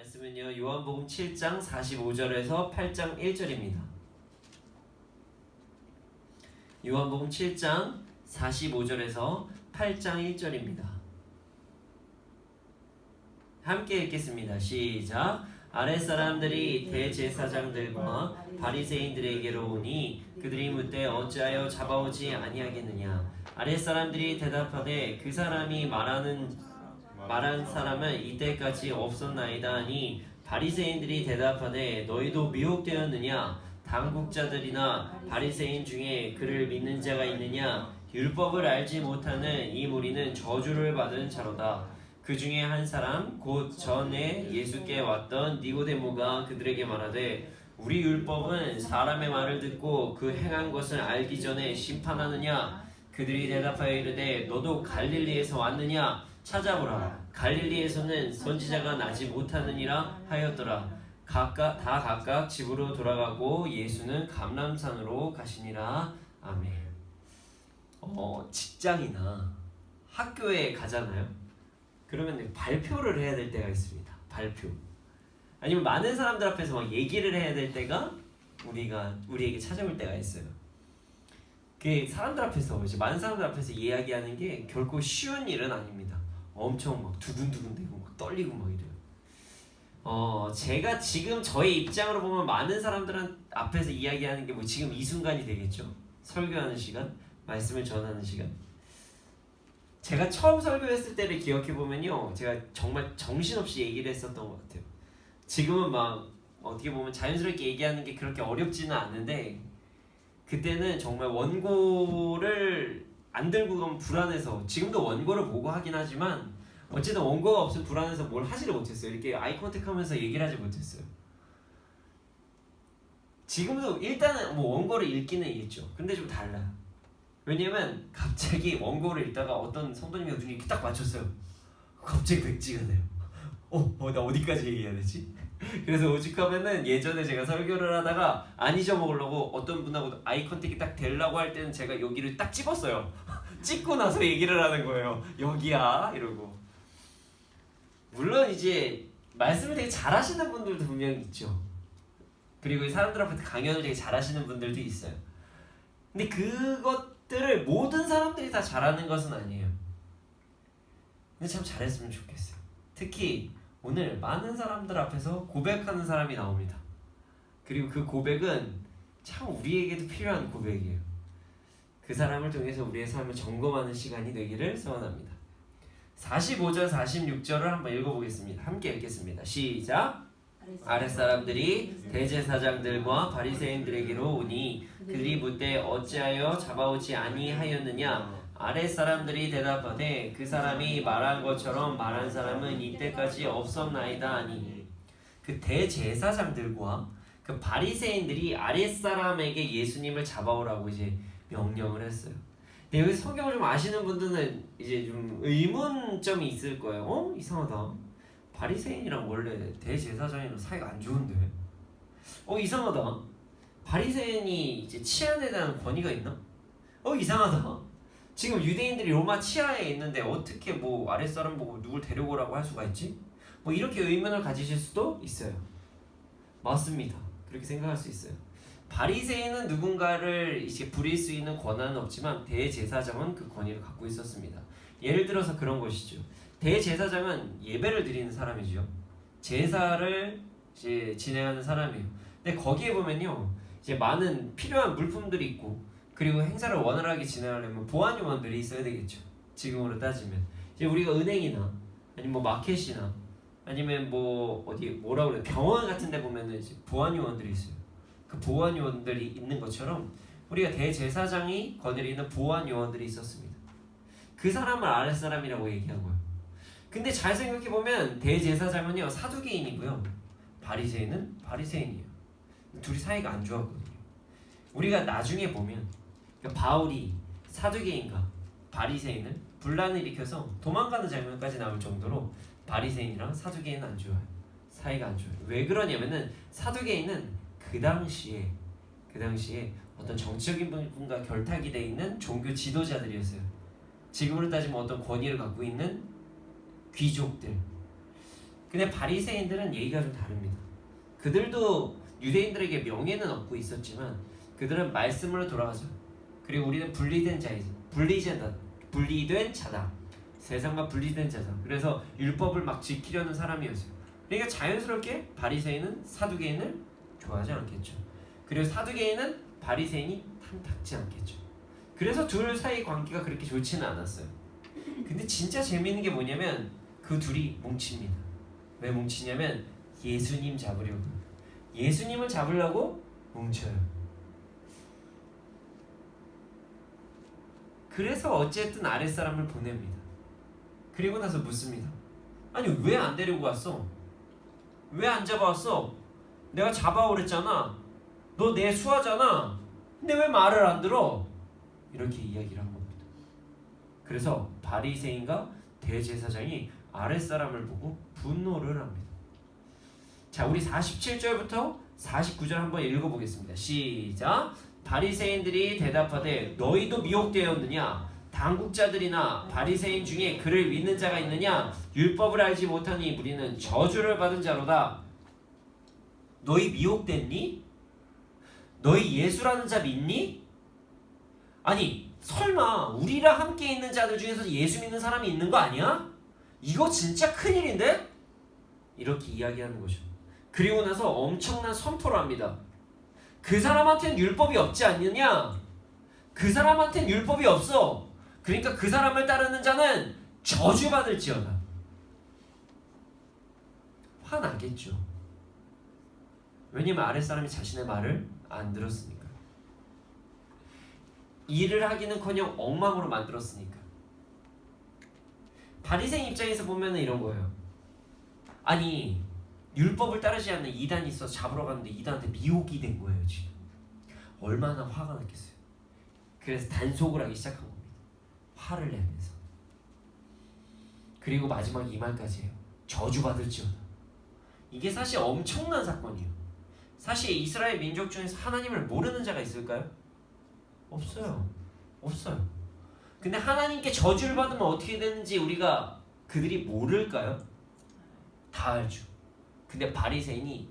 말씀은요, 요한복음 7장 45절에서 8장 1절입니다. 요한복음 7장 45절에서 8장 1절입니다. 함께 읽겠습니다. 시작. 아랫사람들이 대제사장들과 바리새인들에게로 오니 그들이 묻되 어찌하여 잡아오지 아니하겠느냐. 아랫사람들이 대답하되 그 사람이 말한 사람은 이때까지 없었나이다 하니 바리새인들이 대답하되 너희도 미혹되었느냐. 당국자들이나 바리새인 중에 그를 믿는 자가 있느냐. 율법을 알지 못하는 이 무리는 저주를 받은 자로다. 그 중에 한 사람 곧 전에 예수께 왔던 니고데모가 그들에게 말하되 우리 율법은 사람의 말을 듣고 그 행한 것을 알기 전에 심판하느냐. 그들이 대답하여 이르되 너도 갈릴리에서 왔느냐. 찾아보라. 갈릴리에서는 선지자가 나지 못하느니라 하였더라. 각각 집으로 돌아가고 예수는 감람산으로 가시니라. 아멘. 직장이나 학교에 가잖아요. 그러면 발표를 해야 될 때가 있습니다. 발표. 아니면 많은 사람들 앞에서 막 얘기를 해야 될 때가 우리에게 찾아올 때가 있어요. 그 사람들 앞에서 이제 많은 사람들 앞에서 이야기하는 게 결코 쉬운 일은 아닙니다. 엄청 막 두근두근대고 막 떨리고 막 이래요. 제가 지금 저의 입장으로 보면 많은 사람들 앞에서 이야기하는 게 뭐 지금 이 순간이 되겠죠. 설교하는 시간, 말씀을 전하는 시간. 제가 처음 설교했을 때를 기억해 보면요, 제가 정말 정신없이 얘기를 했었던 것 같아요. 지금은 막 어떻게 보면 자연스럽게 얘기하는 게 그렇게 어렵지는 않은데 그때는 정말 원고를 안 들고 가면 불안해서, 지금도 원고를 보고 하긴 하지만 어쨌든 원고가 없으면 불안해서 뭘 하지를 못했어요. 이렇게 아이 컨택하면서 얘기를 하지 못했어요. 지금도 일단은 뭐 원고를 읽기는 읽죠. 근데 좀 달라요. 왜냐면 갑자기 원고를 읽다가 어떤 성도님이 눈이 이렇게 딱 맞췄어요. 갑자기 백지가 돼요. 나 어디까지 얘기해야 되지? 그래서 오죽하면은 예전에 제가 설교를 하다가 안 잊어먹으려고 어떤 분하고 아이 컨택이 딱 되려고 할 때는 제가 여기를 딱 집었어요. 찍고 나서 얘기를 하는 거예요. 여기야 이러고. 물론 이제 말씀을 되게 잘하시는 분들도 분명히 있죠. 그리고 사람들 앞에서 강연을 되게 잘하시는 분들도 있어요. 근데 그것들을 모든 사람들이 다 잘하는 것은 아니에요. 근데 참 잘했으면 좋겠어요. 특히 오늘 많은 사람들 앞에서 고백하는 사람이 나옵니다. 그리고 그 고백은 참 우리에게도 필요한 고백이에요. 그 사람을 통해서 우리의 삶을 점검하는 시간이 되기를 소원합니다. 45절 46절을 한번 읽어보겠습니다. 함께 읽겠습니다. 시작. 아랫사람들이 대제사장들과 바리새인들에게로 오니 그들이 묻되 어찌하여 잡아오지 아니하였느냐. 아랫사람들이 대답하되 그 사람이 말한 것처럼 말한 사람은 이때까지 없었나이다 하니 그 대제사장들과 그 바리새인들이 아랫사람에게 예수님을 잡아오라고 이제 명령을 했어요. 근데 여기 성경을 좀 아시는 분들은 이제 좀 의문점이 있을 거예요. 이상하다. 바리새인이랑 원래 대제사장이랑 사이가 안 좋은데. 이상하다. 바리새인이 이제 치안에 대한 권위가 있나? 이상하다. 지금 유대인들이 로마 치하에 있는데 어떻게 뭐 아랫사람 보고 누굴 데려오라고 할 수가 있지? 뭐 이렇게 의문을 가지실 수도 있어요. 맞습니다. 그렇게 생각할 수 있어요. 바리새인은 누군가를 이제 부릴 수 있는 권한은 없지만 대제사장은 그 권위를 갖고 있었습니다. 예를 들어서 그런 것이죠. 대제사장은 예배를 드리는 사람이죠. 제사를 이제 진행하는 사람이에요. 근데 거기에 보면요, 이제 많은 필요한 물품들이 있고, 그리고 행사를 원활하게 진행하려면 보안 요원들이 있어야 되겠죠. 지금으로 따지면 이제 우리가 은행이나 아니면 뭐 마켓이나 아니면 뭐 어디 뭐라 그래 병원 같은 데 보면은 이제 보안 요원들이 있어요. 그 보안 요원들이 있는 것처럼 우리가 대제사장이 거느리는 있는 보안 요원들이 있었습니다. 그 사람을 아랫사람이라고 얘기한 거예요. 근데 잘 생각해 보면 대제사장은요 사두개인이고요, 바리새인은 바리새인이에요. 둘이 사이가 안 좋았거든요. 우리가 나중에 보면 바울이 사두개인과 바리새인을 분란을 일으켜서 도망가는 장면까지 나올 정도로 바리새인이랑 사두개인은 안 좋아요. 사이가 안 좋아요. 왜 그러냐면은 사두개인은 그 당시에 어떤 정치적인 분과 결탁이 돼 있는 종교 지도자들이었어요. 지금으로 따지면 어떤 권위를 갖고 있는 귀족들. 근데 바리새인들은 얘기가 좀 다릅니다. 그들도 유대인들에게 명예는 얻고 있었지만 그들은 말씀으로 돌아가죠. 그리고 우리는 분리된 자다. 세상과 분리된 자다. 그래서 율법을 막 지키려는 사람이었어요. 그러니까 자연스럽게 바리새인은 사두개인을 좋아하지 않겠죠. 그리고 사두개인은 바리새인이 탐탁지 않겠죠. 그래서 둘 사이 관계가 그렇게 좋지는 않았어요. 근데 진짜 재미있는 게 뭐냐면 그 둘이 뭉칩니다. 왜 뭉치냐면 예수님 잡으려고. 예수님을 잡으려고 뭉쳐요. 그래서 어쨌든 아랫사람을 보냅니다. 그리고 나서 묻습니다. 아니 왜 안 데리고 왔어? 왜 안 잡아왔어? 내가 잡아오랬잖아. 너 내 수하잖아. 근데 왜 말을 안 들어? 이렇게 이야기를 한 겁니다. 그래서 바리새인과 대제사장이 아랫사람을 보고 분노를 합니다. 자, 우리 47절부터 49절 한번 읽어보겠습니다. 시작. 바리새인들이 대답하되 너희도 미혹되었느냐? 당국자들이나 바리새인 중에 그를 믿는 자가 있느냐? 율법을 알지 못하니 우리는 저주를 받은 자로다. 너희 미혹됐니? 너희 예수라는 자 믿니? 아니 설마 우리랑 함께 있는 자들 중에서 예수 믿는 사람이 있는 거 아니야? 이거 진짜 큰일인데? 이렇게 이야기하는 거죠. 그리고 나서 엄청난 선포를 합니다. 그 사람한테는 율법이 없지 않느냐? 그 사람한테는 율법이 없어. 그러니까 그 사람을 따르는 자는 저주받을지어다. 화나겠죠. 왜냐면 아랫사람이 자신의 말을 안 들었으니까. 일을 하기는커녕 엉망으로 만들었으니까. 바리새인 입장에서 보면 이런 거예요. 아니 율법을 따르지 않는 이단이 있어서 잡으러 갔는데 이단한테 미혹이 된 거예요. 지금 얼마나 화가 났겠어요. 그래서 단속을 하기 시작한 겁니다. 화를 내면서. 그리고 마지막 이 말까지 해요. 저주받을지어다. 이게 사실 엄청난 사건이에요. 사실 이스라엘 민족 중에서 하나님을 모르는 자가 있을까요? 없어요. 없어요. 근데 하나님께 저주를 받으면 어떻게 되는지 우리가 그들이 모를까요? 다 알죠. 근데 바리새인이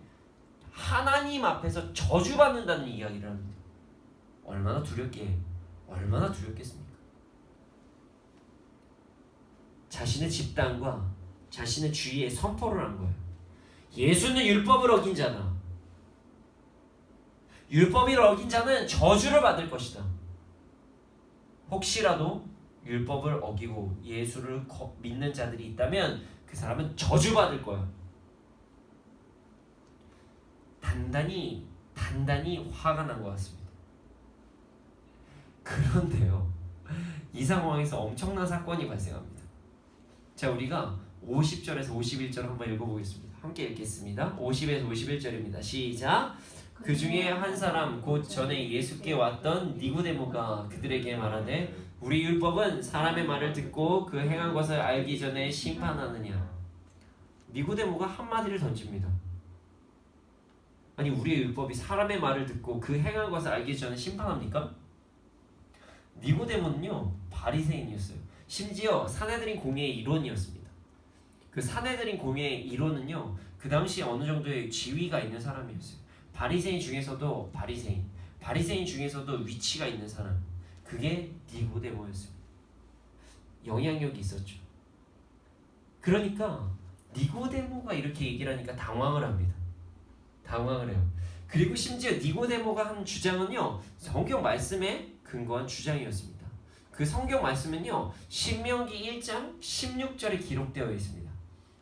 하나님 앞에서 저주받는다는 이야기를 합니다. 얼마나 두렵겠습니까? 자신의 집단과 자신의 주위에 선포를 한 거예요. 예수는 율법을 어긴 자다. 율법을 어긴 자는 저주를 받을 것이다. 혹시라도 율법을 어기고 예수를 믿는 자들이 있다면 그 사람은 저주받을 거야. 단단히 화가 난 것 같습니다. 그런데요, 이 상황에서 엄청난 사건이 발생합니다. 자, 우리가 50절에서 51절 한번 읽어보겠습니다. 함께 읽겠습니다. 50에서 51절입니다. 시작. 그 중에 한 사람 곧 전에 예수께 왔던 니고데모가 그들에게 말하되 우리 율법은 사람의 말을 듣고 그 행한 것을 알기 전에 심판하느냐. 니고데모가 한마디를 던집니다. 아니 우리의 율법이 사람의 말을 듣고 그 행한 것을 알기 전에 심판합니까? 니고데모는요 바리새인이었어요. 심지어 산헤드린 공회의 일원이었습니다. 그 산헤드린 공회의 일원은요 그 당시에 어느 정도의 지위가 있는 사람이었어요. 바리새인 중에서도 바리새인 중에서도 위치가 있는 사람, 그게 니고데모였습니다. 영향력이 있었죠. 그러니까 니고데모가 이렇게 얘기를 하니까 당황을 합니다. 당황을 해요. 그리고 심지어 니고데모가 한 주장은요 성경 말씀에 근거한 주장이었습니다. 그 성경 말씀은요 신명기 1장 16절에 기록되어 있습니다.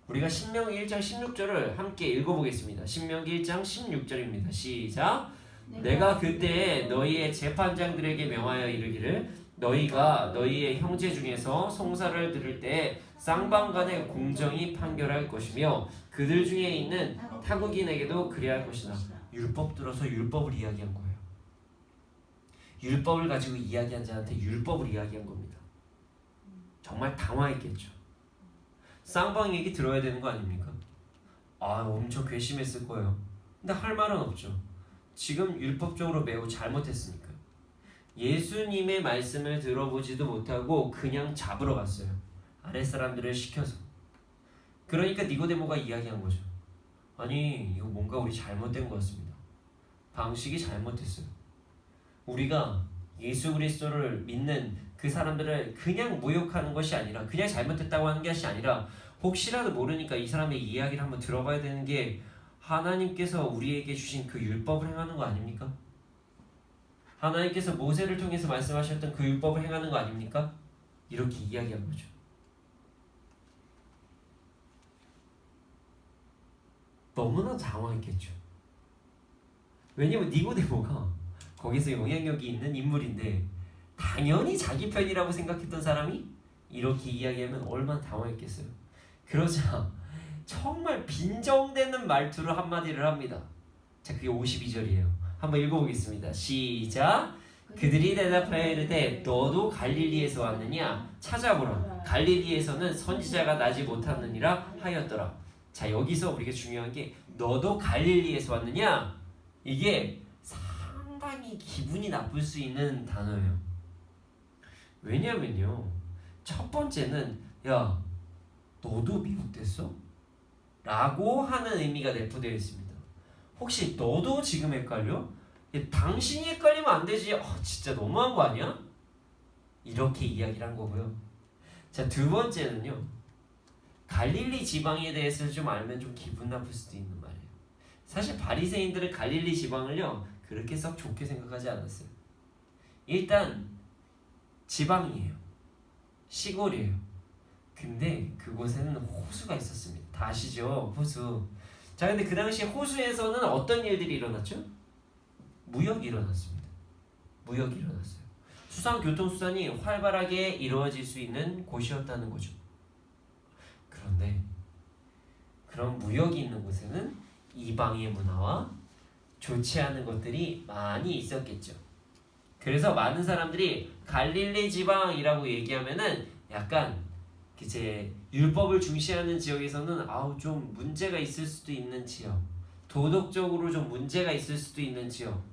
우리가 신명기 1장 16절을 함께 읽어보겠습니다. 신명기 1장 16절입니다. 시작. 내가 그때 너희의 재판장들에게 명하여 이르기를 너희가 너희의 형제 중에서 송사를 들을 때 쌍방간에 공정히 판결할 것이며 그들 중에 있는 타국인에게도 그리할 것이다. 율법 들어서 율법을 이야기한 거예요. 율법을 가지고 이야기한 자한테 율법을 이야기한 겁니다. 정말 당황했겠죠. 쌍방 얘기 들어야 되는 거 아닙니까? 엄청 괘씸했을 거예요. 근데 할 말은 없죠. 지금 율법적으로 매우 잘못했으니까. 예수님의 말씀을 들어보지도 못하고 그냥 잡으러 갔어요. 아랫사람들을 시켜서. 그러니까 니고데모가 이야기한 거죠. 아니 이거 뭔가 우리 잘못된 것 같습니다. 방식이 잘못됐어요. 우리가 예수 그리스도를 믿는 그 사람들을 그냥 모욕하는 것이 아니라 그냥 잘못됐다고 하는 것이 아니라 혹시라도 모르니까 이 사람의 이야기를 한번 들어봐야 되는 게 하나님께서 우리에게 주신 그 율법을 행하는 거 아닙니까? 하나님께서 모세를 통해서 말씀하셨던 그 율법을 행하는 거 아닙니까? 이렇게 이야기한 거죠. 너무나 당황했겠죠. 왜냐면 니고데모가 거기서 영향력이 있는 인물인데 당연히 자기 편이라고 생각했던 사람이 이렇게 이야기하면 얼마나 당황했겠어요. 그러자 정말 빈정대는 말투로 한마디를 합니다. 자, 그게 52절이에요. 한번 읽어보겠습니다. 시작. 그들이 대답하여 이르되 너도 갈릴리에서 왔느냐? 찾아보라. 갈릴리에서는 선지자가 나지 못하느니라 하였더라. 자, 여기서 우리가 중요한 게 너도 갈릴리에서 왔느냐? 이게 상당히 기분이 나쁠 수 있는 단어예요. 왜냐면요, 첫 번째는 야 너도 미국됐어? 라고 하는 의미가 내포되어 있습니다. 혹시 너도 지금 헷갈려? 당신이 헷갈리면 안 되지. 진짜 너무한 거 아니야? 이렇게 이야기를 한 거고요. 자, 두 번째는요, 갈릴리 지방에 대해서 좀 알면 좀 기분 나쁠 수도 있는 말이에요. 사실 바리새인들은 갈릴리 지방을요 그렇게 썩 좋게 생각하지 않았어요. 일단 지방이에요. 시골이에요. 근데 그곳에는 호수가 있었습니다. 다 아시죠? 호수. 자, 근데 그 당시 호수에서는 어떤 일들이 일어났죠? 무역이 일어났습니다. 무역이 일어났어요. 교통수단이 활발하게 이루어질 수 있는 곳이었다는 거죠. 그런데 그런 무역이 있는 곳에는 이방의 문화와 좋지 않은 것들이 많이 있었겠죠. 그래서 많은 사람들이 갈릴리 지방이라고 얘기하면은 약간 이제 율법을 중시하는 지역에서는 좀 문제가 있을 수도 있는 지역, 도덕적으로 좀 문제가 있을 수도 있는 지역,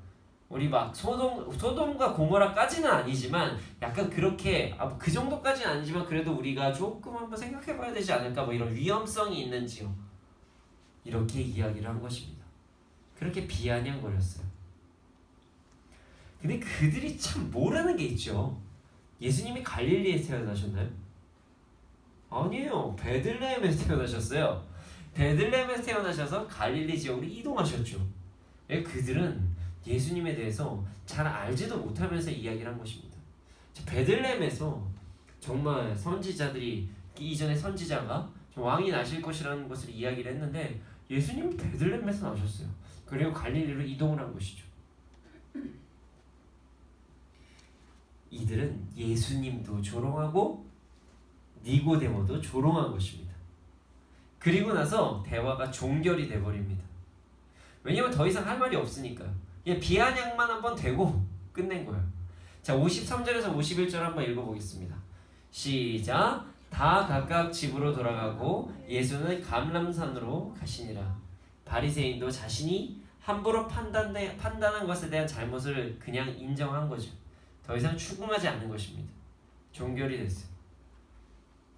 우리 막 소돔과 고모라까지는 아니지만 약간 그렇게 그 정도까지는 아니지만 그래도 우리가 조금 한번 생각해봐야 되지 않을까, 뭐 이런 위험성이 있는 지역, 이렇게 이야기를 한 것입니다. 그렇게 비아냥거렸어요. 근데 그들이 참 모르는 게 있죠. 예수님이 갈릴리에서 태어나셨나요? 아니에요. 베들레헴에서 태어나셨어요. 베들레헴에서 태어나셔서 갈릴리 지역으로 이동하셨죠. 그들은 예수님에 대해서 잘 알지도 못하면서 이야기를 한 것입니다. 베들레헴에서 정말 선지자들이, 이전에 선지자가 왕이 나실 것이라는 것을 이야기를 했는데 예수님이 베들레헴에서 나셨어요. 그리고 갈릴리로 이동을 한 것이죠. 이들은 예수님도 조롱하고 니고데모도 조롱한 것입니다. 그리고 나서 대화가 종결이 돼버립니다. 왜냐면 더 이상 할 말이 없으니까요. 그냥 비아냥만 한번 되고 끝낸 거예요. 자, 53절에서 51절 한번 읽어보겠습니다. 시작. 다 각각 집으로 돌아가고 예수는 감람산으로 가시니라. 바리새인도 자신이 함부로 판단한 것에 대한 잘못을 그냥 인정한 거죠. 더 이상 추궁하지 않는 것입니다. 종결이 됐어요.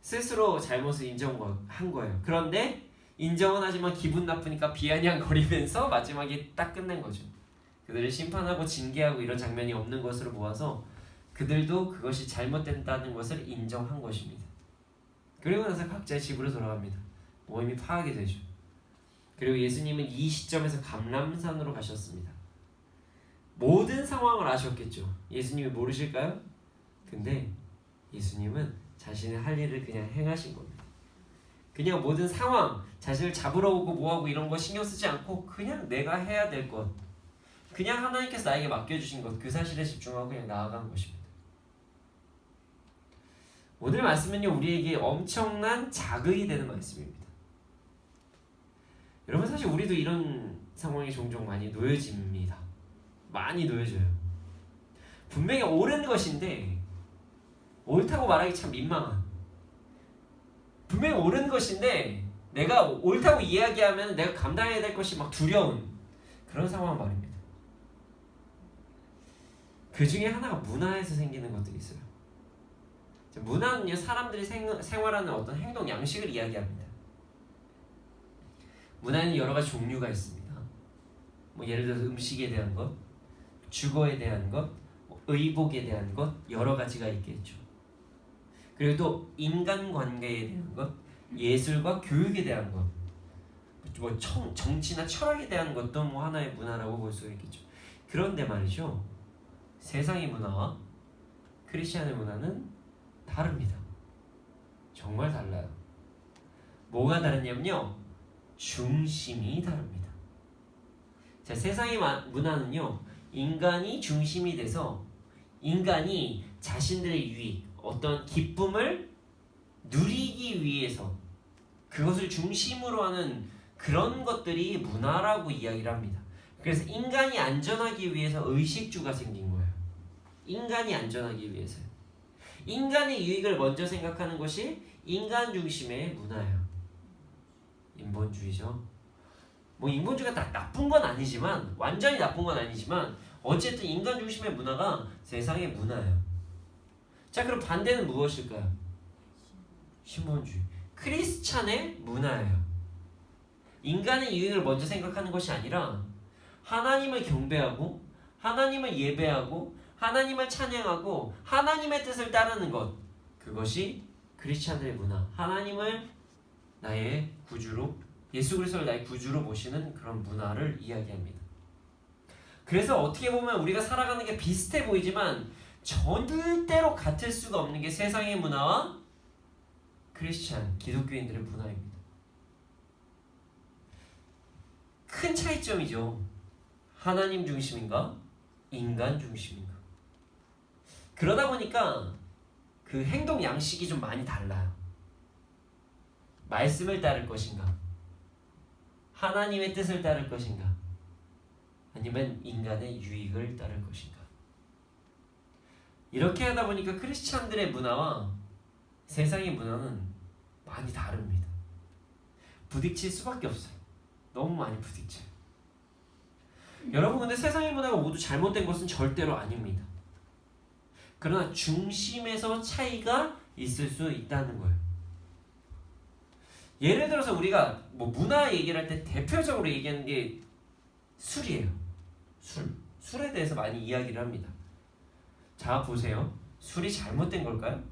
스스로 잘못을 인정한 거예요. 그런데 인정은 하지만 기분 나쁘니까 비아냥거리면서 마지막에 딱 끝낸 거죠. 그들을 심판하고 징계하고 이런 장면이 없는 것으로 보아서 그들도 그것이 잘못된다는 것을 인정한 것입니다. 그리고 나서 각자의 집으로 돌아갑니다. 모임이 파악이 되죠. 그리고 예수님은 이 시점에서 감람산으로 가셨습니다. 모든 상황을 아셨겠죠. 예수님이 모르실까요? 근데 예수님은 자신의 할 일을 그냥 행하신 겁니다. 그냥 모든 상황, 자신을 잡으러 오고 뭐하고 이런 거 신경 쓰지 않고 그냥 내가 해야 될 것, 그냥 하나님께서 나에게 맡겨주신 것, 그 사실에 집중하고 그냥 나아간 것입니다. 오늘 말씀은요, 우리에게 엄청난 자극이 되는 말씀입니다. 여러분, 사실 우리도 이런 상황에 종종 많이 놓여집니다. 많이 놓여져요. 분명히 옳은 것인데 옳다고 말하기 참 민망한, 분명히 옳은 것인데 내가 옳다고 이야기하면 내가 감당해야 될 것이 막 두려운 그런 상황 말입니다. 그 중에 하나가 문화에서 생기는 것들이 있어요. 문화는요, 사람들이 생활하는 어떤 행동 양식을 이야기합니다. 문화에는 여러 가지 종류가 있습니다. 뭐 예를 들어서 음식에 대한 것, 주거에 대한 것, 의복에 대한 것 여러 가지가 있겠죠. 그리고 또 인간관계에 대한 것, 예술과 교육에 대한 것, 뭐 정치나 철학에 대한 것도 뭐 하나의 문화라고 볼 수가 있겠죠. 그런데 말이죠, 세상의 문화와 크리스천의 문화는 다릅니다. 정말 달라요. 뭐가 다르냐면요, 중심이 다릅니다. 자, 세상의 문화는요, 인간이 중심이 돼서 인간이 자신들의 유익, 어떤 기쁨을 누리기 위해서 그것을 중심으로 하는 그런 것들이 문화라고 이야기를 합니다. 그래서 인간이 안전하기 위해서 의식주가 생긴 거예요. 인간이 안전하기 위해서요. 인간의 유익을 먼저 생각하는 것이 인간 중심의 문화예요. 인본주의죠. 뭐 인본주의가 딱 나쁜 건 아니지만, 완전히 나쁜 건 아니지만, 어쨌든 인간 중심의 문화가 세상의 문화예요. 자, 그럼 반대는 무엇일까요? 신본주의. 크리스찬의 문화예요. 인간의 유익을 먼저 생각하는 것이 아니라 하나님을 경배하고 하나님을 예배하고 하나님을 찬양하고 하나님의 뜻을 따르는 것, 그것이 크리스찬들의 문화. 하나님을 나의 구주로, 예수 그리스도를 나의 구주로 모시는 그런 문화를 이야기합니다. 그래서 어떻게 보면 우리가 살아가는 게 비슷해 보이지만 절대로 같을 수가 없는 게 세상의 문화와 크리스찬, 기독교인들의 문화입니다. 큰 차이점이죠. 하나님 중심인가? 인간 중심인가? 그러다 보니까 그 행동 양식이 좀 많이 달라요. 말씀을 따를 것인가? 하나님의 뜻을 따를 것인가? 아니면 인간의 유익을 따를 것인가? 이렇게 하다 보니까 크리스찬들의 문화와 세상의 문화는 많이 다릅니다. 부딪힐 수밖에 없어요. 너무 많이 부딪혀요. 여러분, 근데 세상의 문화가 모두 잘못된 것은 절대로 아닙니다. 그러나 중심에서 차이가 있을 수 있다는 거예요. 예를 들어서 우리가 뭐 문화 얘기를 할 때 대표적으로 얘기하는 게 술이에요. 술에 대해서 많이 이야기를 합니다. 자, 보세요. 술이 잘못된 걸까요?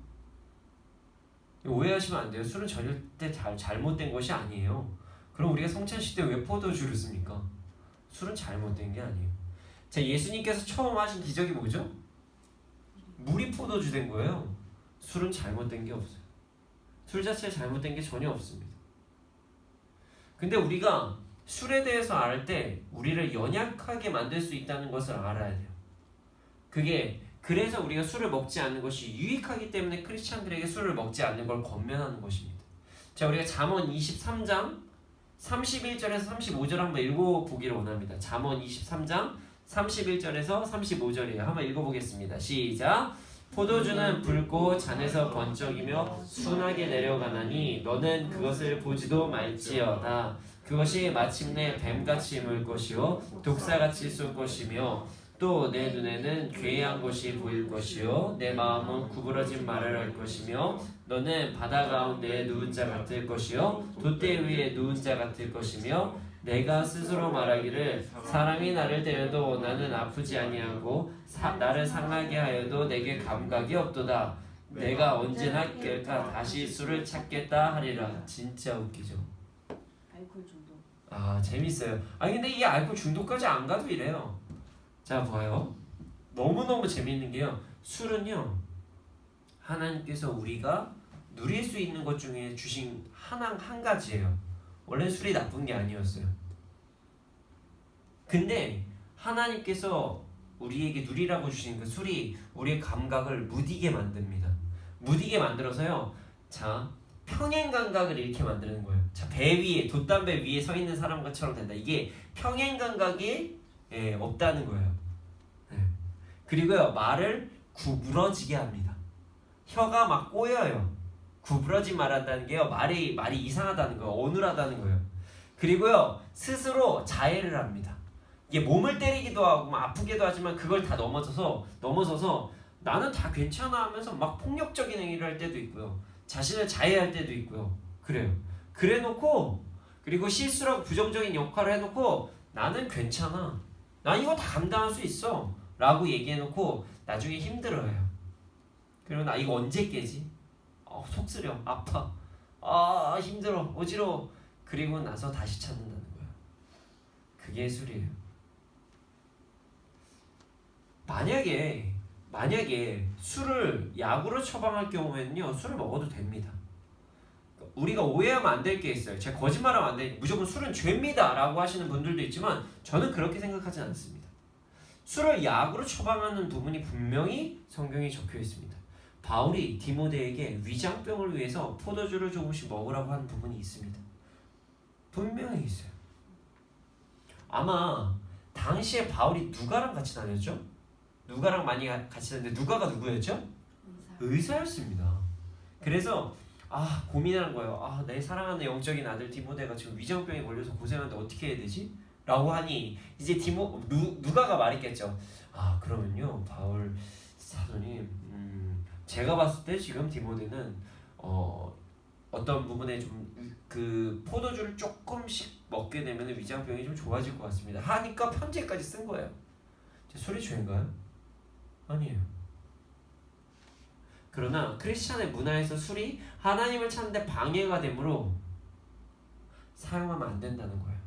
오해하시면 안 돼요. 술은 절대 잘못된 것이 아니에요. 그럼 우리가 성찬식 때 왜 포도주를 씁니까? 술은 잘못된 게 아니에요. 자, 예수님께서 처음 하신 기적이 뭐죠? 물이 포도주 된 거예요. 술은 잘못된 게 없어요. 술 자체에 잘못된 게 전혀 없습니다. 근데 우리가 술에 대해서 알 때 우리를 연약하게 만들 수 있다는 것을 알아야 돼요. 그래서 우리가 술을 먹지 않는 것이 유익하기 때문에 크리스찬들에게 술을 먹지 않는 걸 권면하는 것입니다. 자, 우리가 잠언 23장 31절에서 35절 한번 읽어보기를 원합니다. 잠언 23장 31절에서 35절이에요. 한번 읽어보겠습니다. 시작! 포도주는 붉고 잔에서 번쩍이며 순하게 내려가나니 너는 그것을 보지도 말지어다. 그것이 마침내 뱀같이 물 것이요 독사같이 쏠 것이며 또 내 눈에는 괴이한 것이 보일 것이요 내 마음은 구부러진 말을 할 것이며 너는 바다 가운데 누운 자 같을 것이요 돛대 위에 누운 자 같을 것이며 내가 스스로 말하기를 사람이 나를 때려도 나는 아프지 아니하고 나를 상하게 하여도 내게 감각이 없도다. 내가 언제나 깰까 다시 술을 찾겠다 하리라. 진짜 웃기죠. 알코올 중독. 아, 재밌어요. 아니 근데 이게 알코올 중독까지 안 가도 이래요. 자, 봐요. 너무너무 재밌는 게요, 술은요 하나님께서 우리가 누릴 수 있는 것 중에 주신 한 가지예요. 원래 술이 나쁜 게 아니었어요. 근데 하나님께서 우리에게 누리라고 주신 그 술이 우리의 감각을 무디게 만듭니다. 무디게 만들어서요, 자, 평행 감각을 잃게 만드는 거예요. 자, 배 위에, 돛담배 위에 서 있는 사람처럼 된다. 이게 평행 감각이 없다는 거예요. 그리고요, 말을 구부러지게 합니다. 혀가 막 꼬여요. 구부러진 말 한다는 게요, 말이 이상하다는 거예요. 어눌하다는 거예요. 그리고요, 스스로 자해를 합니다. 이게 몸을 때리기도 하고 막 아프기도 하지만 그걸 다 넘어서서 나는 다 괜찮아 하면서 막 폭력적인 행위를 할 때도 있고요. 자신을 자해할 때도 있고요. 그래요. 그래놓고 그리고 실수라고 부정적인 역할을 해놓고 나는 괜찮아. 난 이거 다 감당할 수 있어. 라고 얘기해놓고 나중에 힘들어요. 그리고 나 이거 언제 깨지? 속 쓰려. 아파. 힘들어. 어지러워. 그리고 나서 다시 찾는다는 거야. 그게 술이에요. 만약에 술을 약으로 처방할 경우에는요, 술을 먹어도 됩니다. 우리가 오해하면 안 될 게 있어요. 제가 거짓말하면 안 돼. 무조건 술은 죄입니다 라고 하시는 분들도 있지만 저는 그렇게 생각하지 않습니다. 술을 약으로 처방하는 부분이 분명히 성경에 적혀 있습니다. 바울이 디모데에게 위장병을 위해서 포도주를 조금씩 먹으라고 하는 부분이 있습니다. 분명히 있어요. 아마 당시에 바울이 누가랑 같이 다녔죠? 누가랑 많이 같이 다녔는데 누가가 누구였죠? 의사였습니다. 그래서 고민하는 거예요. 내 사랑하는 영적인 아들 디모데가 지금 위장병에 걸려서 고생하는데 어떻게 해야 되지? 라고 하니 이제 누가가 말했겠죠. 그러면요 바울 사도님, 제가 봤을 때 지금 디모데는 어떤 부분에 좀 그 포도주를 조금씩 먹게 되면 위장병이 좀 좋아질 것 같습니다. 하니까 편지까지 쓴 거예요. 술이 죄인가요? 아니에요. 그러나 크리스찬의 문화에서 술이 하나님을 찾는데 방해가 되므로 사용하면 안 된다는 거예요.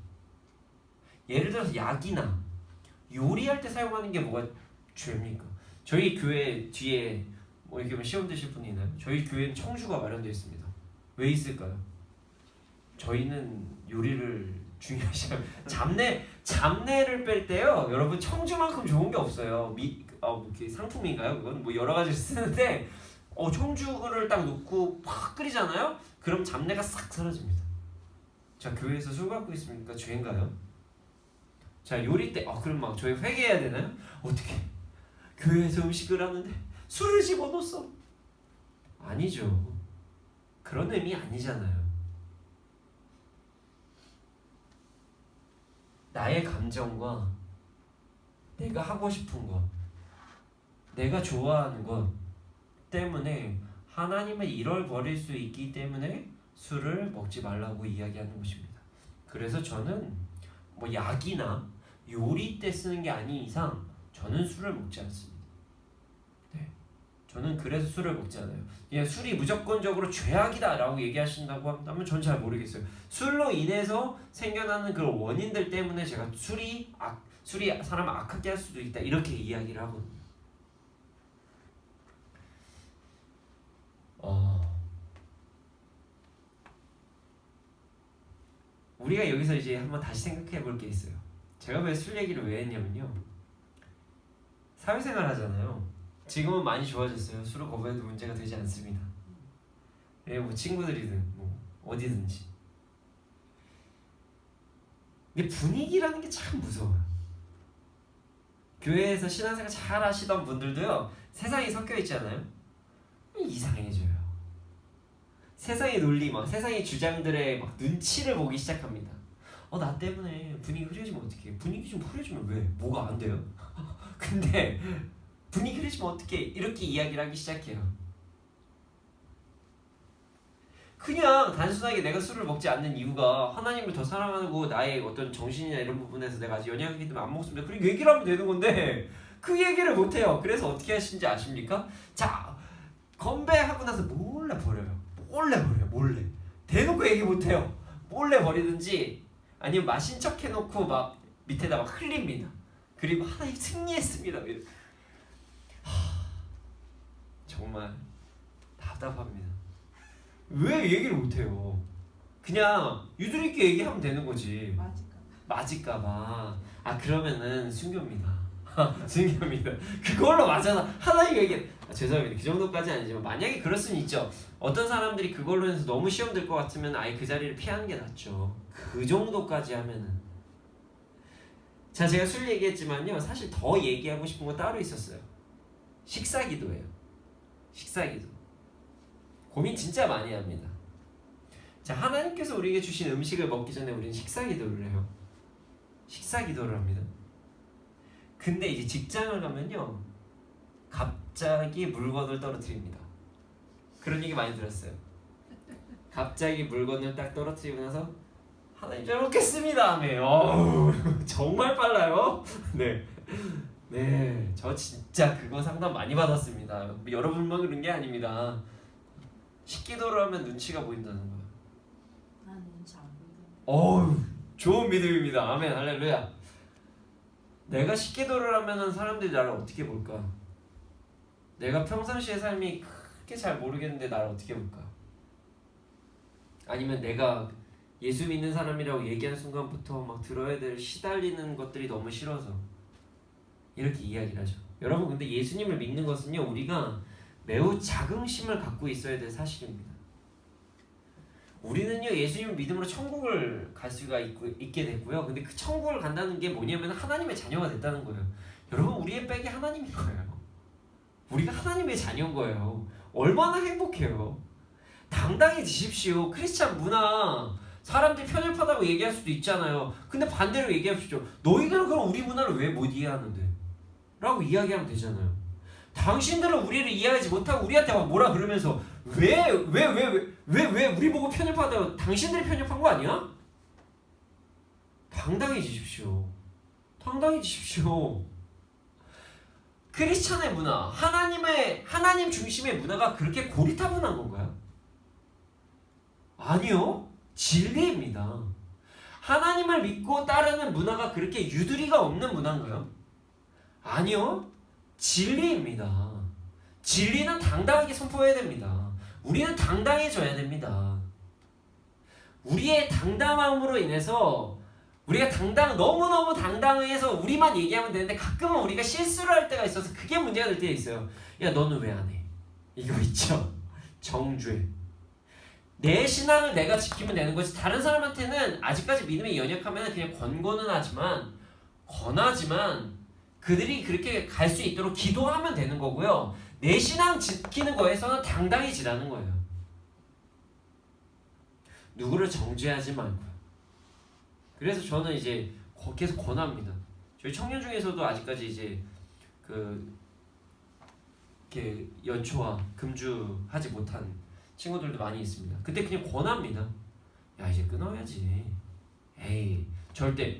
예를 들어서 약이나 요리할 때 사용하는 게 뭐가 죄입니까? 저희 교회 뒤에 이렇게 보면 시험 드실 분이 있나요? 저희 교회는 청주가 마련되어 있습니다. 왜 있을까요? 저희는 요리를 중요시 하면 잡내를 뺄 때요, 여러분 청주만큼 좋은 게 없어요. 상품인가요? 그건 뭐 여러 가지 쓰는데 청주를 딱 넣고 팍 끓이잖아요? 그럼 잡내가 싹 사라집니다. 자, 교회에서 술 갖고 있습니까? 죄인가요? 자, 요리 때 그럼 막 저희 회개해야 되나요? 어떻게 교회에서 음식을 하는데 술을 집어넣었어? 아니죠. 그런 의미 아니잖아요. 나의 감정과 내가 하고 싶은 것, 내가 좋아하는 것 때문에 하나님은 이를 버릴 수 있기 때문에 술을 먹지 말라고 이야기하는 것입니다. 그래서 저는 약이나 요리 때 쓰는 게 아닌 이상 저는 술을 먹지 않습니다. 네, 저는 그래서 술을 먹지 않아요. 그냥 술이 무조건적으로 죄악이다 라고 얘기하신다고 한다면 전 잘 모르겠어요. 술로 인해서 생겨나는 그런 원인들 때문에 제가 술이 사람을 악하게 할 수도 있다 이렇게 이야기를 하거든요. 우리가 여기서 이제 한번 다시 생각해 볼 게 있어요. 제가 왜 술 얘기를 왜 했냐면요, 사회생활 하잖아요. 지금은 많이 좋아졌어요. 술을 거부해도 문제가 되지 않습니다. 뭐 친구들이든 뭐 어디든지. 근데 분위기라는 게 참 무서워요. 교회에서 신앙생활 잘 하시던 분들도요, 세상이 섞여 있잖아요. 이상해져요. 세상의 논리, 세상의 주장들의 눈치를 보기 시작합니다. 나 때문에 분위기 흐려지면 어떡해? 분위기 좀 흐려지면 왜? 뭐가 안 돼요? 근데 분위기 흐려지면 어떡해? 이렇게 이야기를 하기 시작해요. 그냥 단순하게 내가 술을 먹지 않는 이유가 하나님을 더 사랑하고 나의 어떤 정신이나 이런 부분에서 내가 아직 연약하기 때문에 안 먹습니다. 그리고 얘기를 하면 되는 건데 그 얘기를 못해요. 그래서 어떻게 하시는지 아십니까? 자, 건배하고 나서 몰래 버려요. 몰래. 대놓고 얘기 못해요. 몰래 버리든지 아니면 마신 척 해놓고 막 밑에다 막 흘립니다. 그리고 하나님 승리했습니다. 정말 답답합니다. 왜 얘기를 못해요? 그냥 유두리끼리 얘기하면 되는 거지. 맞을까봐. 그러면은 순교입니다. 순교입니다. 그걸로 맞아서 하나님 얘기. 죄송합니다. 그 정도까지 아니지만 만약에 그럴 수는 있죠. 어떤 사람들이 그걸로 해서 너무 시험 들 것 같으면 아예 그 자리를 피하는 게 낫죠. 그 정도까지 하면은. 자, 제가 술 얘기했지만요, 사실 더 얘기하고 싶은 거 따로 있었어요. 식사기도예요. 식사기도. 고민 진짜 많이 합니다. 자, 하나님께서 우리에게 주신 음식을 먹기 전에 우리는 식사기도를 해요. 식사기도를 합니다. 근데 이제 직장을 가면요, 갑자기 물건을 떨어뜨립니다. 그런 얘기 많이 들었어요. 갑자기 물건을 딱 떨어뜨리고 나서 하나님 잘 먹겠습니다. 네. 어우, 정말 빨라요. 네. 네, 저 진짜 그거 상담 많이 받았습니다. 여러분만 그런 게 아닙니다. 식기도를 하면 눈치가 보인다는 거예요. 난 눈치 안 보이던데. 어우, 좋은 믿음입니다. 아멘, 할렐루야. 내가 식기도를 하면은 사람들이 나를 어떻게 볼까? 내가 평상시의 삶이 그렇게 잘 모르겠는데 나를 어떻게 볼까? 아니면 내가 예수 믿는 사람이라고 얘기하는 순간부터 막 들어야 될 시달리는 것들이 너무 싫어서 이렇게 이야기를 하죠. 여러분, 근데 예수님을 믿는 것은요, 우리가 매우 자긍심을 갖고 있어야 될 사실입니다. 우리는요, 예수님을 믿음으로 천국을 갈 수가 있게 됐고요. 근데 그 천국을 간다는 게 뭐냐면 하나님의 자녀가 됐다는 거예요. 여러분, 우리의 백이 하나님인 거예요. 우리가 하나님의 자녀인 거예요. 얼마나 행복해요. 당당해지십시오. 크리스찬 문화 사람들이 편협하다고 얘기할 수도 있잖아요. 근데 반대로 얘기합시죠. 너희들은 그럼 우리 문화를 왜 못 이해하는데? 라고 이야기하면 되잖아요. 당신들은 우리를 이해하지 못하고 우리한테 막 뭐라 그러면서 왜 우리 보고 편협하다고? 당신들이 편협한 거 아니야? 당당해지십시오. 당당해지십시오. 크리스찬의 문화, 하나님 중심의 문화가 그렇게 고리타분한 건가요? 아니요. 진리입니다. 하나님을 믿고 따르는 문화가 그렇게 유두리가 없는 문화인가요? 아니요. 진리입니다. 진리는 당당하게 선포해야 됩니다. 우리는 당당해져야 됩니다. 우리의 당당함으로 인해서 우리가 너무너무 당당해서 우리만 얘기하면 되는데 가끔은 우리가 실수를 할 때가 있어서 그게 문제가 될 때가 있어요. 야, 너는 왜 안 해? 이거 있죠? 정죄. 내 신앙을 내가 지키면 되는 거지. 다른 사람한테는 아직까지 믿음이 연약하면 그냥 권하지만 그들이 그렇게 갈 수 있도록 기도하면 되는 거고요. 내 신앙 지키는 거에서는 당당해지라는 거예요. 누구를 정죄하지 말고요. 그래서 저는 이제 계속 권합니다. 저희 청년 중에서도 아직까지 이제 이렇게 연초와 금주하지 못한 친구들도 많이 있습니다. 그때 그냥 권합니다. 야, 이제 끊어야지. 에이, 절대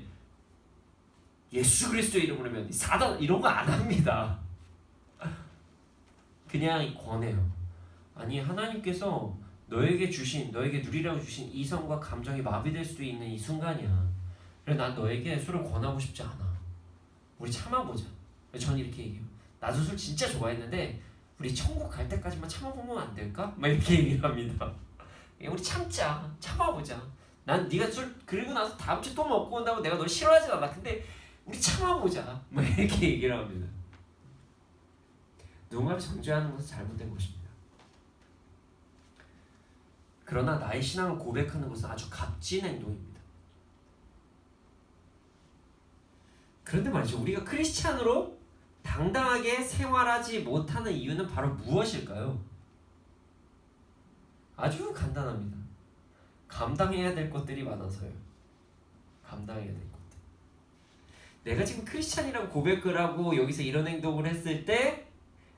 예수 그리스도의 이름으로 하면 사단 이런 거 안 합니다. 그냥 권해요. 아니, 하나님께서 너에게 누리라고 주신 이성과 감정이 마비될 수도 있는 이 순간이야. 그래, 난 너에게 술을 권하고 싶지 않아. 우리 참아보자. 전 이렇게 얘기해요. 나도 술 진짜 좋아했는데 우리 천국 갈 때까지만 참아보면 안 될까? 막 이렇게 얘기를 합니다. 우리 참아보자. 난 네가 술 그리고 나서 다음 주 또 먹고 온다고 내가 널 싫어하진 않아. 근데 우리 참아보자. 막 이렇게 얘기를 합니다. 누군가를 정죄하는 것은 잘못된 것입니다. 그러나 나의 신앙을 고백하는 것은 아주 값진 행동입니다. 그런데 말이죠, 우리가 크리스찬으로 당당하게 생활하지 못하는 이유는 바로 무엇일까요? 아주 간단합니다. 감당해야 될 것들이 많아서요. 감당해야 될 것들. 내가 지금 크리스찬이라고 고백을 하고 여기서 이런 행동을 했을 때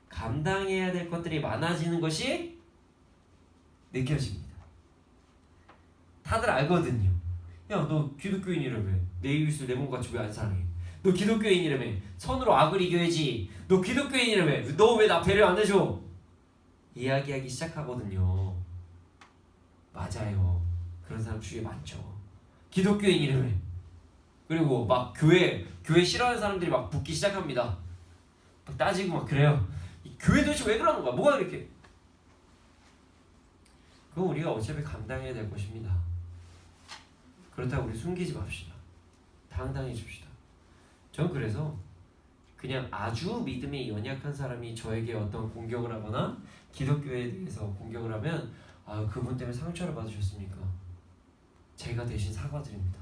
감당해야 될 것들이 많아지는 것이 느껴집니다. 다들 알거든요. 야, 너 기독교인이라며 내 이웃을 내 몸같이 왜 안 사랑해? 너 기독교인이라며 선으로 악을 이겨야지. 너 기독교인이라며 너 왜 나 배려 안 해줘? 이야기하기 시작하거든요. 맞아요. 그런 사람 주위에 많죠. 기독교인이라며. 그리고 막 교회 싫어하는 사람들이 막 붙기 시작합니다. 막 따지고 막 그래요. 교회 도대체 왜 그러는 거야? 뭐가 이렇게? 그건 우리가 어차피 감당해야 될 것입니다. 그렇다고 우리 숨기지 맙시다. 당당해집시다. 전 그래서 그냥 아주 믿음이 연약한 사람이 저에게 어떤 공격을 하거나 기독교에 대해서 공격을 하면 그분 때문에 상처를 받으셨습니까? 제가 대신 사과드립니다.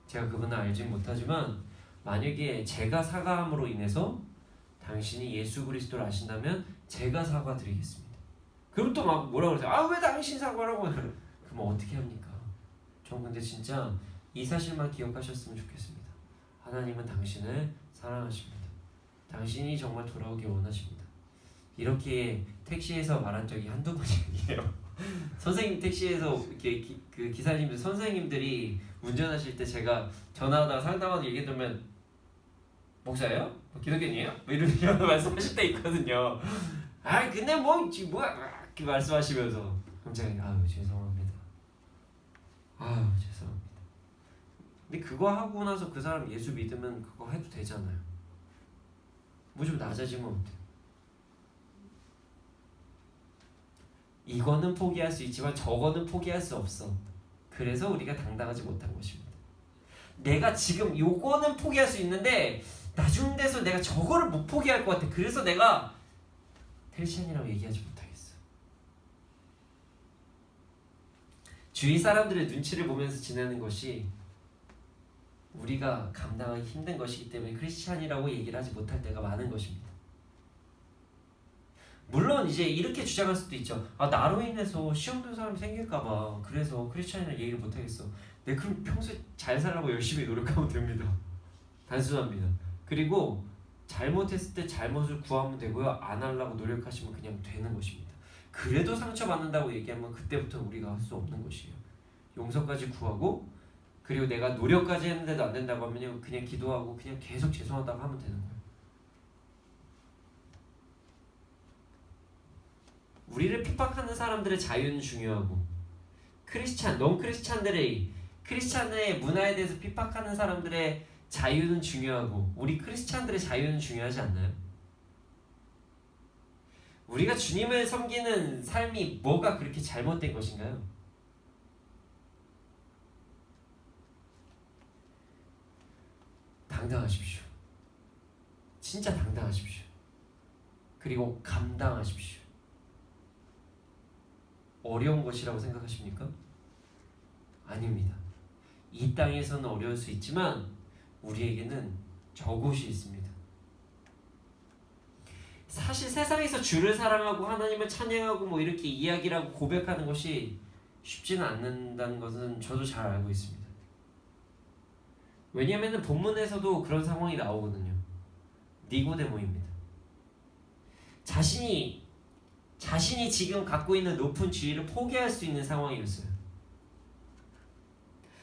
제가 그분을 알진 못하지만 만약에 제가 사과함으로 인해서 당신이 예수 그리스도를 아신다면 제가 사과드리겠습니다. 그럼 또 막 뭐라 그러세요? 왜 당신 사과라고? 그럼 어떻게 합니까? 전 근데 진짜 이 사실만 기억하셨으면 좋겠습니다. 하나님은 당신을 사랑하십니다. 당신이 정말 돌아오길 원하십니다. 이렇게 택시에서 말한 적이 한두 번이 아니에요. 선생님 택시에서 이렇게 그 기사님들 선생님들이 운전하실 때 제가 전화하다가 상담하는 얘기 들으면 목사예요? 기독교인이에요? 뭐 이런 말씀하실 때 있거든요. 아 근데 뭐 지금 뭐야 이렇게 말씀하시면서 그럼 제가 아유 죄송합니다. 아유 죄송합니다. 근데 그거 하고 나서 그 사람 예수 믿으면 그거 해도 되잖아요. 뭐 좀 낮아지면 어때요? 이거는 포기할 수 있지만 저거는 포기할 수 없어. 그래서 우리가 당당하지 못한 것입니다. 내가 지금 요거는 포기할 수 있는데 나중 돼서 내가 저거를 못 포기할 것 같아. 그래서 내가 크리스찬이라고 얘기하지 못하겠어. 주위 사람들의 눈치를 보면서 지내는 것이 우리가 감당하기 힘든 것이기 때문에 크리스찬이라고 얘기를 하지 못할 때가 많은 것입니다. 물론 이제 이렇게 주장할 수도 있죠. 아 나로 인해서 시험 든 사람이 생길까봐 그래서 크리스찬이라고 얘기를 못하겠어. 내 그럼 평소에 잘 살라고 열심히 노력하면 됩니다. 단순합니다. 그리고 잘못했을 때 잘못을 구하면 되고요. 안 하려고 노력하시면 그냥 되는 것입니다. 그래도 상처받는다고 얘기하면 그때부터 우리가 할 수 없는 것이에요. 용서까지 구하고 그리고 내가 노력까지 했는데도 안 된다고 하면 그냥 기도하고 그냥 계속 죄송하다고 하면 되는 거예요. 우리를 핍박하는 사람들의 자유는 중요하고 넌 크리스찬의 문화에 대해서 핍박하는 사람들의 자유는 중요하고 우리 크리스찬들의 자유는 중요하지 않나요? 우리가 주님을 섬기는 삶이 뭐가 그렇게 잘못된 것인가요? 당당하십시오. 진짜 당당하십시오. 그리고 감당하십시오. 어려운 것이라고 생각하십니까? 아닙니다. 이 땅에서는 어려울 수 있지만 우리에게는 저곳이 있습니다. 사실 세상에서 주를 사랑하고 하나님을 찬양하고 뭐 이렇게 이야기를 하고 고백하는 것이 쉽지는 않는다는 것은 저도 잘 알고 있습니다. 왜냐하면 본문에서도 그런 상황이 나오거든요. 니고데모입니다. 자신이 지금 갖고 있는 높은 지위를 포기할 수 있는 상황이었어요.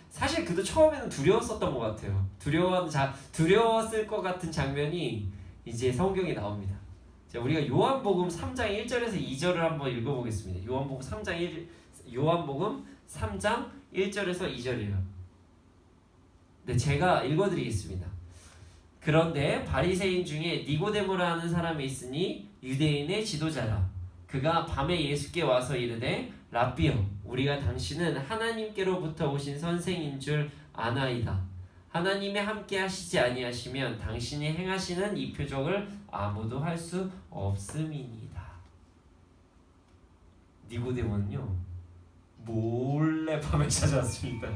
사실 그도 처음에는 두려웠었던 것 같아요. 두려웠을 것 같은 장면이 이제 성경에 나옵니다. 자, 우리가 요한복음 3장 1절에서 2절을 한번 읽어보겠습니다. 요한복음 3장 1절에서 2절이에요. 네, 제가 읽어드리겠습니다. 그런데 바리새인 중에 니고데모라는 사람이 있으니 유대인의 지도자라. 그가 밤에 예수께 와서 이르되 랍비여 우리가 당신은 하나님께로부터 오신 선생인 줄 아나이다. 하나님이 함께 하시지 아니하시면 당신이 행하시는 이 표적을 아무도 할 수 없음이니이다. 니고데모는요 몰래 밤에 찾아왔습니다.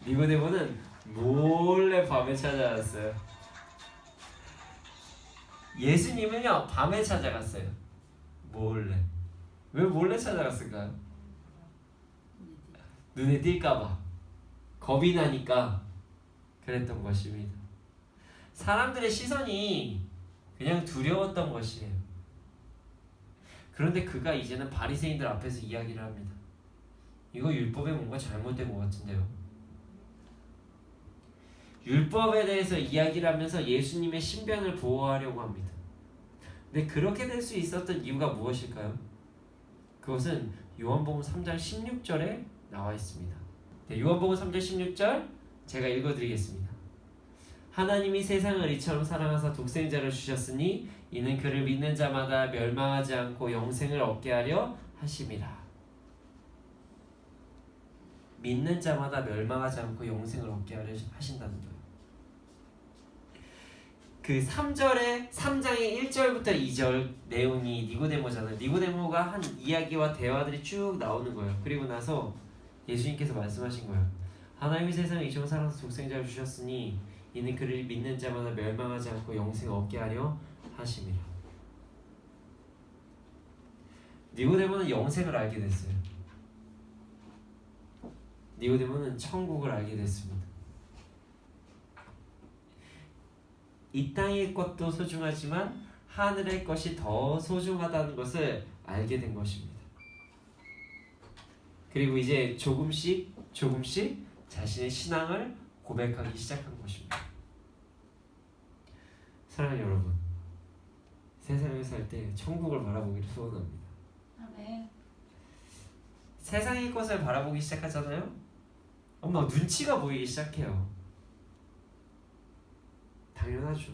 니고데모는 몰래 밤에 찾아왔어요. 예수님은요 밤에 찾아갔어요. 몰래. 왜 몰래 찾아갔을까요? 눈에 띌까봐 겁이 나니까 그랬던 것입니다. 사람들의 시선이 그냥 두려웠던 것이에요. 그런데 그가 이제는 바리새인들 앞에서 이야기를 합니다. 이거 율법에 뭔가 잘못된 것 같은데요. 율법에 대해서 이야기를 하면서 예수님의 신변을 보호하려고 합니다. 근데 그렇게 될 수 있었던 이유가 무엇일까요? 그것은 요한복음 3장 16절에 나와 있습니다. 네, 요한복음 3장 16절 제가 읽어드리겠습니다. 하나님이 세상을 이처럼 사랑하사 독생자를 주셨으니 이는 그를 믿는 자마다 멸망하지 않고 영생을 얻게 하려 하심이라. 믿는 자마다 멸망하지 않고 영생을 얻게 하려 하신다는 거예요. 그 3장의 1절부터 2절 내용이 니고데모잖아요. 니고데모가 한 이야기와 대화들이 쭉 나오는 거예요. 그리고 나서 예수님께서 말씀하신 거예요. 하나님이 세상을 이처럼 사랑하사 독생자를 주셨으니 이는 그를 믿는 자마다 멸망하지 않고 영생을 얻게 하려 하심이라. 니고데모는 영생을 알게 됐어요. 니고데모는 천국을 알게 됐습니다. 이 땅의 것도 소중하지만 하늘의 것이 더 소중하다는 것을 알게 된 것입니다. 그리고 이제 조금씩 자신의 신앙을 고백하기 시작한 것입니다. 사랑하는 여러분, 세상에 살 때 천국을 바라보기를 소원합니다. 아멘. 세상의 것을 바라보기 시작하잖아요. 엄마 눈치가 보이기 시작해요. 당연하죠.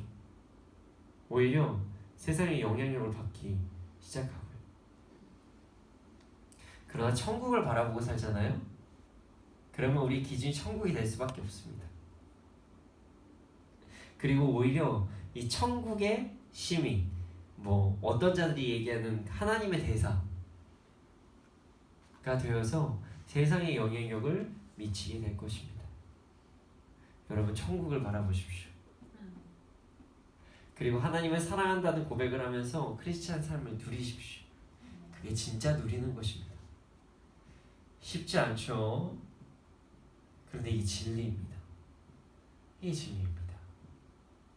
오히려 세상의 영향력을 받기 시작하고요. 그러나 천국을 바라보고 살잖아요. 그러면 우리 기준이 천국이 될 수밖에 없습니다. 그리고 오히려 이 천국의 심의, 뭐 어떤 자들이 얘기하는 하나님의 대사가 되어서 세상의 영향력을 미치게 될 것입니다. 여러분 천국을 바라보십시오. 그리고 하나님을 사랑한다는 고백을 하면서 크리스찬 삶을 누리십시오. 그게 진짜 누리는 것입니다. 쉽지 않죠. 그런데 이 진리입니다. 이 진리입니다.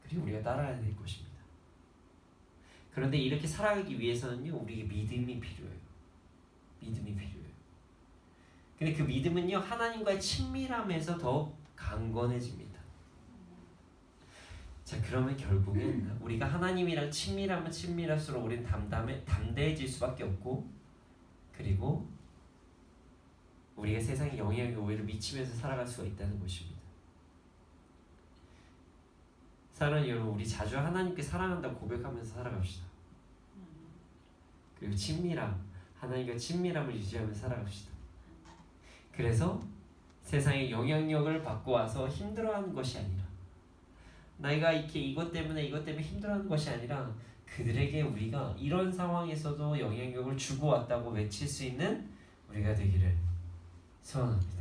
그리고 우리가 따라야 될 것입니다. 그런데 이렇게 살아가기 위해서는요, 우리에게 믿음이 필요해요. 믿음이 필요해요. 근데 그 믿음은요, 하나님과의 친밀함에서 더 강건해집니다. 자, 그러면 결국엔 우리가 하나님이랑 친밀하면 친밀할수록 우리는 담대해질 수밖에 없고, 그리고 우리가 세상에 영향을 오히려 미치면서 살아갈 수가 있다는 것입니다. 사랑하는 여러분, 우리 자주 하나님께 사랑한다고 고백하면서 살아갑시다. 그리고 하나님과 친밀함을 유지하면서 살아갑시다. 그래서 세상에 영향력을 받고 와서 힘들어하는 것이 아니라, 내가 이렇게 이것 때문에 힘들어하는 것이 아니라, 그들에게 우리가 이런 상황에서도 영향력을 주고 왔다고 외칠 수 있는 우리가 되기를 소원합니다.